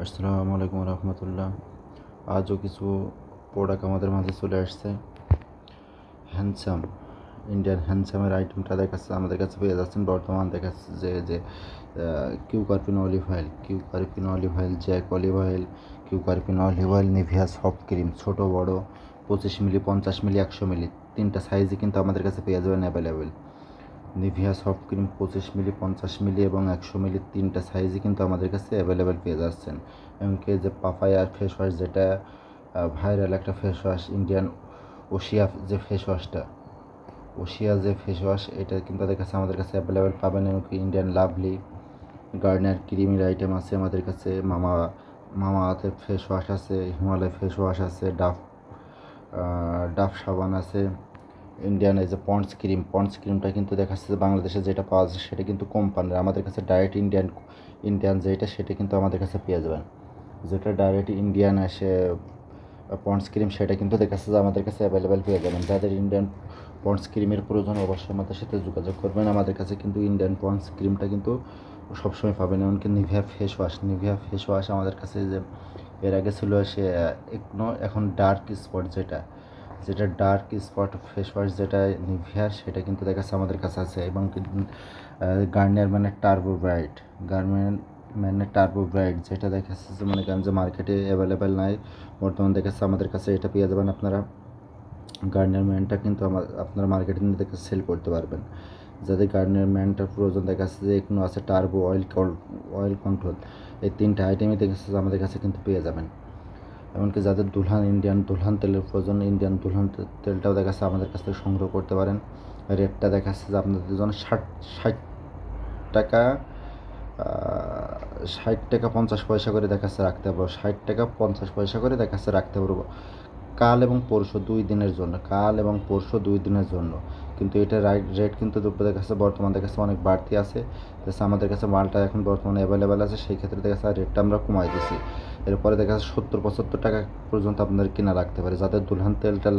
আসসালামু আলাইকুম রহমতুল্লাহ। আজও কিছু প্রোডাক্ট আমাদের মাঝে চলে আসছে। হ্যান্ডসাম, ইন্ডিয়ান হ্যান্ডসামের আইটেমটা দেখাচ্ছে, আমাদের কাছে পেয়ে যাচ্ছেন। বর্তমান দেখাচ্ছে যে Keo Karpin olive oil, Jack olive oil, Keo Karpin olive oil, Nivea soft cream, ছোটো বড়ো 25 মিলি, 50 মিলি, 100 মিলি, তিনটা সাইজে কিন্তু আমাদের কাছে পেয়ে যাবেন অ্যাভেলেবেল। নিভিয়া সফট ক্রিম 25 মিলি, 50 মিলি এবং 100 মিলি, তিনটা সাইজই কিন্তু আমাদের কাছে অ্যাভেলেবেল পেয়ে যাচ্ছেন। এমনকি যে পাপায়ার ফেস ওয়াশ, যেটা ভাইরাল একটা ফেস ওয়াশ, ইন্ডিয়ান ওশিয়া যে ফেস ওয়াশটা, এটা কিন্তু আমাদের কাছে অ্যাভেলেবেল পাবেন। এমনকি ইন্ডিয়ান লাভলি, গার্নিয়ার ক্রিমের আইটেম আছে আমাদের কাছে, মামা আর্থের ফেস ওয়াশ আছে, হিমালয় ফেস ওয়াশ আছে, ডাফ সাবান আছে, ইন্ডিয়ান এই যে পন্ডস ক্রিমটা কিন্তু দেখাচ্ছে যে বাংলাদেশে যেটা পাওয়া যায় সেটা কিন্তু কোম্পানির, আমাদের কাছে ডাইরেক্ট ইন্ডিয়ান যেটা, সেটা কিন্তু আমাদের কাছে পেয়ে যাবেন। যেটা ডাইরেক্ট ইন্ডিয়ান আসে পন্ডস ক্রিম, সেটা কিন্তু দেখাচ্ছে যে আমাদের কাছে অ্যাভেলেবেল পেয়ে যাবেন। যাদের ইন্ডিয়ান পন্ডস ক্রিমের প্রয়োজন অবশ্যই আমাদের সাথে যোগাযোগ করবেন। আমাদের কাছে কিন্তু ইন্ডিয়ান পন্ডস ক্রিমটা কিন্তু সবসময় পাবেন। এমনকি নিভিয়া ফেস ওয়াশ আমাদের কাছে যে এর আগে ছিল সে এখন dark spot, dark spot face wash যেটা নিভিয়ার, সেটা কিন্তু দেখাচ্ছে আমাদের কাছে আছে। এবং গার্নিয়ার টার্বো ব্রাইট যেটা দেখাচ্ছে যে মনে করেন যে মার্কেটে অ্যাভেলেবেল নাই, বর্তমান দেখাচ্ছে আমাদের কাছে এটা পেয়ে যাবেন আপনারা। গার্নিয়ার ম্যানটা কিন্তু আপনারা মার্কেটে নিয়ে দেখে সেল করতে পারবেন। যাদের গার্নিয়ার ম্যানটার প্রয়োজন দেখাচ্ছে যে এখনো আছে টার্বো অয়েল কন্ট্রোল, এই তিনটা আইটেমই দেখাচ্ছে যে আমাদের কাছে কিন্তু পেয়ে যাবেন। এমনকি যাদের ইন্ডিয়ান দুলহান তেলের প্রয়োজন, ইন্ডিয়ান দুলহান তেলটাও দেখাচ্ছে আমাদের কাছ থেকে সংগ্রহ করতে পারেন। রেটটা দেখাচ্ছে যে আপনাদের জন্য 60 টাকা, 60 টাকা 50 পয়সা করে দেখাচ্ছে রাখতে পারবো, 60 টাকা 50 পয়সা করে দেখাচ্ছে রাখতে পারবো কাল এবং পরশু 2 দিনের জন্য। কিন্তু এটা রেট কিন্তু দেখাচ্ছে বর্তমান দেখাচ্ছে অনেক বাড়তি আছে। আমাদের কাছে মালটা এখন বর্তমানে অ্যাভেলেবেল আছে, সেই ক্ষেত্রে দেখাচ্ছে রেটটা আমরা কমাই দিছি। এরপরে দেখা যাচ্ছে 70-75 টাকা পর্যন্ত আপনাদের কিনা লাগতে পারে। যাদের দুলহান তেলটা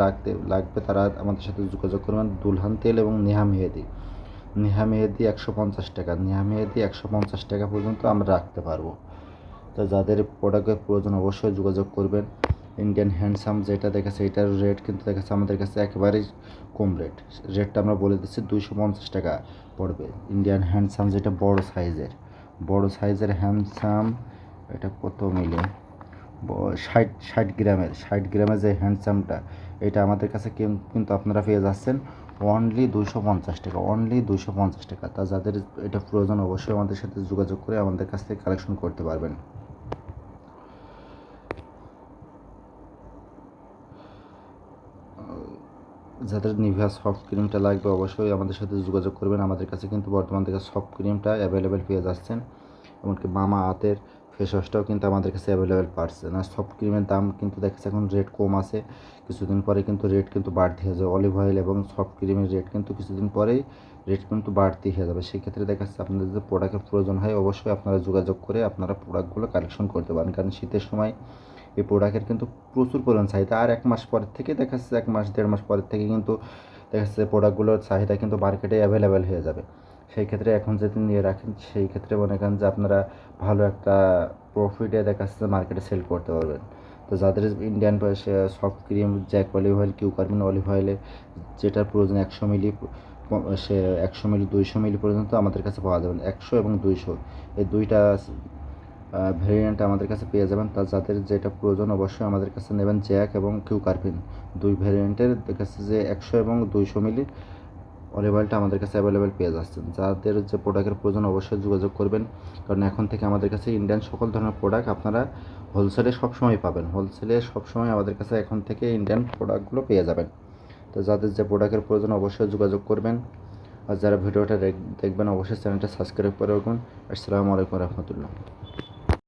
লাগবে তারা আমাদের সাথে যোগাযোগ করবেন। দুলহান তেল এবং নেহা মেহেদি 150 টাকা, 150 টাকা পর্যন্ত আমরা রাখতে পারবো। তো যাদের প্রোডাক্টের প্রয়োজন অবশ্যই যোগাযোগ করবেন। ইন্ডিয়ান হ্যান্ডসাম যেটা দেখাচ্ছে, এটার রেট কিন্তু দেখাচ্ছে আমাদের কাছে একেবারেই কম রেটটা আমরা বলে দিচ্ছি 250 টাকা পড়বে। ইন্ডিয়ান হ্যান্ডসাম যেটা বড় সাইজের হ্যান্ডসাম, এটা কত মিলি, 60 গ্রামের যে হ্যান্ডসামটা, এটা আমাদের কাছে কিন্তু আপনারা পেয়ে যাচ্ছেন অনলি 250 টাকা। তা যাদের এটা প্রয়োজন অবশ্যই আমাদের সাথে যোগাযোগ করে আমাদের কাছ থেকে কালেকশন করতে পারবেন। যাদের নিভিয়া সফট ক্রিমটা লাগবে অবশ্যই আমাদের সাথে যোগাযোগ করবেন। আমাদের কাছে কিন্তু বর্তমান থেকে সফট ক্রিমটা অ্যাভেলেবেল পেয়ে যাচ্ছেন। এমনকি মামা আর্থের ফেস ওয়াশটাও কিন্তু আমাদের কাছে অ্যাভেলেবেল পাচ্ছে না। সফট ক্রিমের দাম কিন্তু দেখাচ্ছে এখন রেট কম আছে, কিছুদিন পরে কিন্তু রেট কিন্তু বাড়তি হয়ে যাবে। অলিভ অয়েল এবং সফট ক্রিমের রেট কিন্তু কিছুদিন পরেই বাড়তি হয়ে যাবে। সেক্ষেত্রে দেখাচ্ছে আপনাদের যদি প্রোডাক্টের প্রয়োজন হয় অবশ্যই আপনারা যোগাযোগ করে আপনারা প্রোডাক্টগুলো কালেকশন করতে পারেন। কারণ শীতের সময় এই প্রোডাক্টের কিন্তু প্রচুর পরিমাণ চাহিদা। আর 1 মাস পরের থেকে দেখাচ্ছে, 1 মাস 1.5 মাস পরের থেকে কিন্তু দেখাচ্ছে প্রোডাক্টগুলোর চাহিদা কিন্তু মার্কেটে অ্যাভেলেবেল হয়ে যাবে। সেই ক্ষেত্রে এখন যদি নিয়ে রাখেন, সেই ক্ষেত্রে মনে করেন যে আপনারা ভালো একটা প্রফিটে দেখাচ্ছে মার্কেটে সেল করতে পারবেন। তো যাদের Indian soft cream, Jack olive oil, Keo Karpin olive অয়েলে যেটার প্রয়োজন 100 মিলি, 100 মিলি 200 মিলি পর্যন্ত আমাদের কাছে পাওয়া যাবে। 100 এবং 200 এই দুইটা ভেরিয়েন্ট আমাদের কাছে পেয়ে যাবেন। তা যাদের যেটা প্রয়োজন অবশ্যই আমাদের কাছে নেবেন। জ্যাক এবং কিউকার্পিন দুই ভেরিয়েন্টের দেখাচ্ছে যে 100 এবং 200 মিলি অলিভ অয়েলটা আমাদের কাছে অ্যাভেলেবেল পেয়ে যাচ্ছেন। যাদের যে প্রোডাক্টের প্রয়োজন অবশ্যই যোগাযোগ করবেন। কারণ এখন থেকে আমাদের কাছে ইন্ডিয়ান সকল ধরনের প্রোডাক্ট আপনারা হোলসেলে সবসময় আমাদের কাছে এখন থেকে ইন্ডিয়ান প্রোডাক্টগুলো পেয়ে যাবেন। তো যাদের যে প্রোডাক্টের প্রয়োজন অবশ্যই যোগাযোগ করবেন। আর যারা ভিডিওটা দেখবেন অবশ্যই চ্যানেলটা সাবস্ক্রাইব করে রাখুন। আসসালামু আলাইকুম রহমতুল্লাহ।